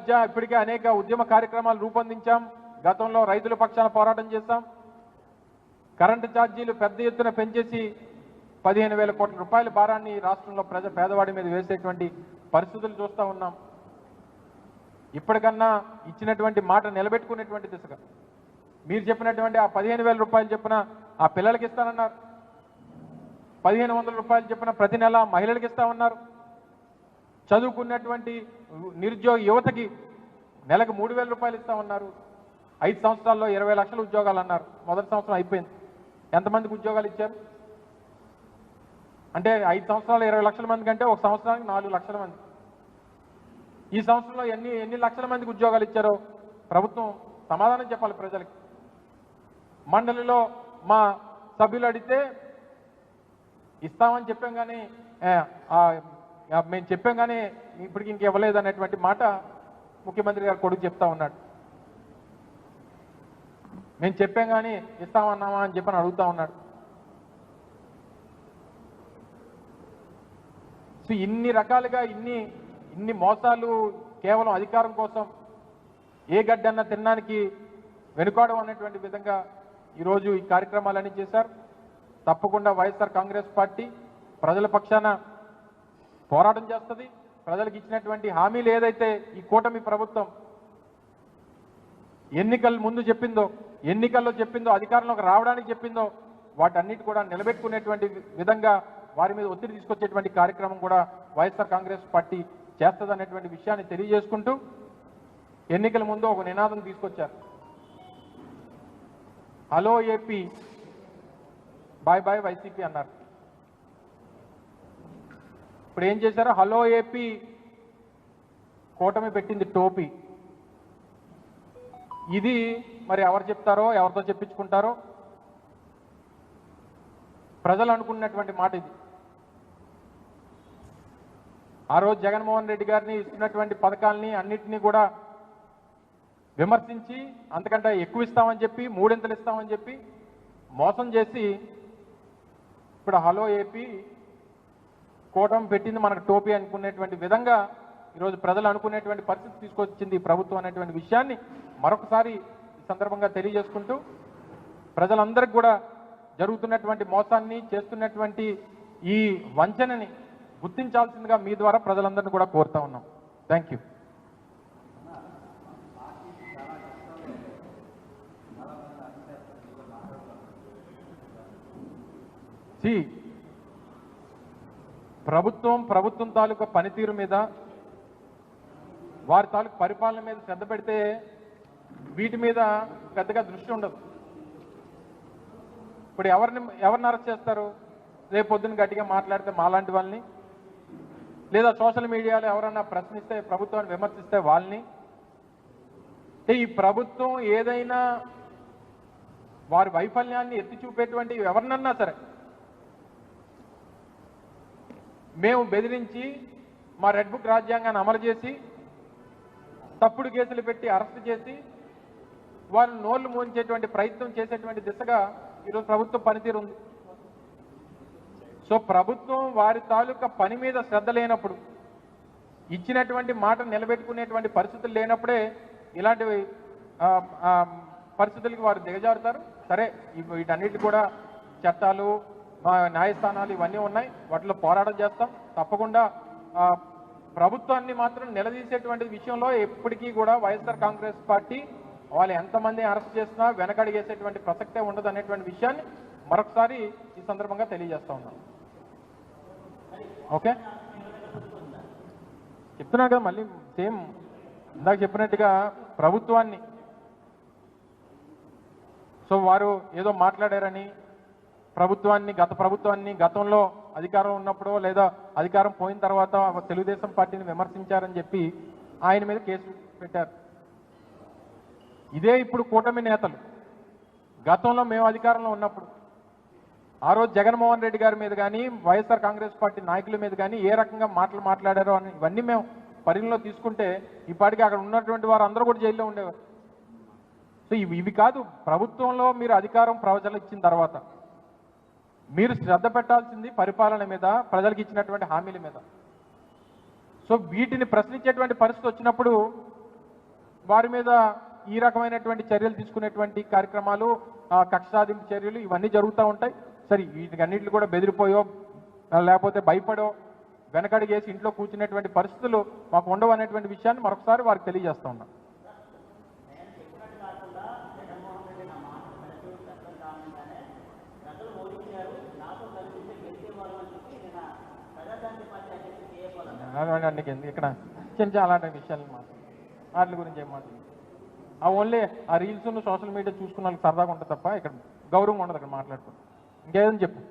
మధ్య ఇప్పటికే అనేక ఉద్యమ కార్యక్రమాలు రూపొందించాం. గతంలో రైతుల పక్షాన పోరాటం చేశాం. కరెంటు ఛార్జీలు పెద్ద ఎత్తున పెంచేసి 15,000 కోట్ల రూపాయల భారాన్ని రాష్ట్రంలో పేదవాడి మీద వేసేటువంటి పరిస్థితులు చూస్తూ ఉన్నాం. ఇప్పటికన్నా ఇచ్చినటువంటి మాట నిలబెట్టుకునేటువంటి దిశగా మీరు చెప్పినటువంటి ఆ 15,000 రూపాయలు చెప్పిన ఆ పిల్లలకి ఇస్తానన్నారు. 1,500 రూపాయలు చెప్పిన ప్రతి నెల మహిళలకు ఇస్తామన్నారు. చదువుకున్నటువంటి నిరుద్యోగ యువతకి నెలకు 3,000 రూపాయలు ఇస్తామన్నారు. 5 సంవత్సరాల్లో 20 లక్షల ఉద్యోగాలు అన్నారు. మొదటి సంవత్సరం అయిపోయింది. ఎంతమందికి ఉద్యోగాలు ఇచ్చారు? అంటే 5 సంవత్సరాలు 20 లక్షల మంది కంటే ఒక సంవత్సరానికి 4 లక్షల మంది. ఈ సంవత్సరంలో ఎన్ని లక్షల మందికి ఉద్యోగాలు ఇచ్చారో ప్రభుత్వం సమాధానం చెప్పాలి ప్రజలకి. మండలిలో మా సభ్యులు అడిగితే ఇస్తామని చెప్పాం కానీ మేము చెప్పాం కానీ ఇప్పటికి ఇంక ఇవ్వలేదు అనేటువంటి మాట ముఖ్యమంత్రి గారు కొడుకు చెప్తా ఉన్నాడు. మేము చెప్పాం కానీ ఇస్తామన్నామా అని చెప్పని అడుగుతా ఉన్నాడు. సో ఇన్ని రకాలుగా ఇన్ని మోసాలు కేవలం అధికారం కోసం ఏ గడ్డన్నా తినడానికి వెనుకాడం అనేటువంటి విధంగా ఈరోజు ఈ కార్యక్రమాలన్నీ చేశారు. తప్పకుండా వైఎస్ఆర్ కాంగ్రెస్ పార్టీ ప్రజల పక్షాన పోరాటం చేస్తుంది. ప్రజలకు ఇచ్చినటువంటి హామీలు ఏదైతే ఈ కూటమి ప్రభుత్వం ఎన్నికల ముందు చెప్పిందో, ఎన్నికల్లో చెప్పిందో, అధికారంలోకి రావడానికి చెప్పిందో వాటన్నిటి కూడా నిలబెట్టుకునేటువంటి విధంగా వారి మీద ఒత్తిడి తీసుకొచ్చేటువంటి కార్యక్రమం కూడా వైఎస్ఆర్ కాంగ్రెస్ పార్టీ చేస్తుందనేటువంటి విషయాన్ని తెలియజేసుకుంటూ ఎన్నికల ముందు ఒక నినాదం తీసుకొచ్చారు. Hello AP, bye bye YCP అన్నారు. ఇప్పుడు ఏం చేశారో హలో ఏపీ కూటమి పెట్టింది టోపీ. ఇది మరి ఎవరు చెప్తారో, ఎవరితో చెప్పించుకుంటారో ప్రజలు అనుకున్నటువంటి మాట ఇది. ఆ రోజు జగన్మోహన్ రెడ్డి గారిని ఇస్తున్నటువంటి పథకాలని అన్నిటినీ కూడా విమర్శించి అంతకంటే ఎక్కువ ఇస్తామని చెప్పి 3 ఇస్తామని చెప్పి మోసం చేసి ఇప్పుడు హలో ఏపీ కూటమి పెట్టింది మనకు టోపీ అనుకునేటువంటి విధంగా ఈరోజు ప్రజలు అనుకునేటువంటి పరిస్థితి తీసుకొచ్చింది ఈ ప్రభుత్వం అనేటువంటి విషయాన్ని మరొకసారి ఈ సందర్భంగా తెలియజేసుకుంటూ ప్రజలందరికీ కూడా జరుగుతున్నటువంటి మోసాన్ని, చేస్తున్నటువంటి ఈ వంచనని గుర్తించాల్సిందిగా మీ ద్వారా ప్రజలందరినీ కూడా కోరుతా ఉన్నాం. Thank you. ప్రభుత్వం తాలూకా పనితీరు మీద, వారి తాలూకు పరిపాలన మీద శ్రద్ధ పెడితే వీటి మీద పెద్దగా దృష్టి ఉండదు. ఇప్పుడు ఎవరిని అరెస్ట్ చేస్తారు? రేపు పొద్దున్న గట్టిగా మాట్లాడితే మాలాంటి వాళ్ళని, లేదా సోషల్ మీడియాలో ఎవరన్నా ప్రశ్నిస్తే, ప్రభుత్వాన్ని విమర్శిస్తే వాళ్ళని. ఈ ప్రభుత్వం ఏదైనా వారి వైఫల్యాన్ని ఎత్తి చూపేటువంటి ఎవరినన్నా సరే మేము బెదిరించి మా రెడ్ బుక్ రాజ్యాంగాన్ని అమలు చేసి తప్పుడు కేసులు పెట్టి అరెస్ట్ చేసి వాళ్ళు నోళ్లు మూయించేటువంటి ప్రయత్నం చేసేటువంటి దిశగా ఈరోజు ప్రభుత్వం పనితీరు ఉంది. సో ప్రభుత్వం వారి తాలూకా పని మీద శ్రద్ధ లేనప్పుడు, ఇచ్చినటువంటి మాట నిలబెట్టుకునేటువంటి పరిస్థితులు లేనప్పుడే ఇలాంటి పరిస్థితులకి వారు దిగజారుతారు. సరే, వీటన్నిటి కూడా చట్టాలు, న్యాయస్థానాలు ఇవన్నీ ఉన్నాయి, వాటిలో పోరాటం చేస్తాం. తప్పకుండా ప్రభుత్వాన్ని మాత్రం నిలదీసేటువంటి విషయంలో ఎప్పటికీ కూడా వైఎస్ఆర్ కాంగ్రెస్ పార్టీ వాళ్ళు ఎంతమంది అరెస్ట్ చేసినా వెనకడిగేసేటువంటి ప్రసక్తే ఉండదు అనేటువంటి విషయాన్ని మరొకసారి ఈ సందర్భంగా తెలియజేస్తా ఉన్నాం. ఓకే, చెప్తున్నా కదా, మళ్ళీ సేమ్ ఇందాక చెప్పినట్టుగా ప్రభుత్వాన్ని, సో వారు ఏదో మాట్లాడారని గత ప్రభుత్వాన్ని గతంలో అధికారం ఉన్నప్పుడు లేదా అధికారం పోయిన తర్వాత తెలుగుదేశం పార్టీని విమర్శించారని చెప్పి ఆయన మీద కేసు పెట్టారు. ఇదే ఇప్పుడు కూటమి నేతలు గతంలో మేము అధికారంలో ఉన్నప్పుడు ఆ రోజు జగన్మోహన్ రెడ్డి గారి మీద కానీ వైఎస్ఆర్ కాంగ్రెస్ పార్టీ నాయకుల మీద కానీ ఏ రకంగా మాట్లాడారో అని ఇవన్నీ మేము పరిగణలో తీసుకుంటే ఇప్పటికీ అక్కడ ఉన్నటువంటి వారు అందరూ కూడా జైల్లో ఉండేవారు. సో ఇవి కాదు, ప్రభుత్వంలో మీరు అధికారం ప్రజలకు ఇచ్చిన తర్వాత మీరు శ్రద్ధ పెట్టాల్సింది పరిపాలన మీద, ప్రజలకు ఇచ్చినటువంటి హామీల మీద. సో వీటిని ప్రశ్నించేటువంటి పరిస్థితి వచ్చినప్పుడు వారి మీద ఈ రకమైనటువంటి చర్యలు తీసుకునేటువంటి కార్యక్రమాలు, కక్ష సాధింపు చర్యలు ఇవన్నీ జరుగుతూ ఉంటాయి. సరే, వీటికన్నిటిని కూడా బెదిరిపోయో లేకపోతే భయపడో వెనకడిగేసి ఇంట్లో కూర్చునేటువంటి పరిస్థితులు మాకు ఉండవు అనేటువంటి విషయాన్ని మరొకసారి వారికి తెలియజేస్తూ ఉన్నాం. ఇక్కడ చిన్న అలాంటి విషయాలు వాటి గురించి ఏం మాట్లాడు, ఆ ఓన్లీ ఆ రీల్స్ సోషల్ మీడియా చూసుకున్న వాళ్ళకి సరదాగా ఉంటుంది తప్ప ఇక్కడ గౌరవం ఉండదు. అక్కడ మాట్లాడుకుంటాం. ఇంకేదని చెప్పు.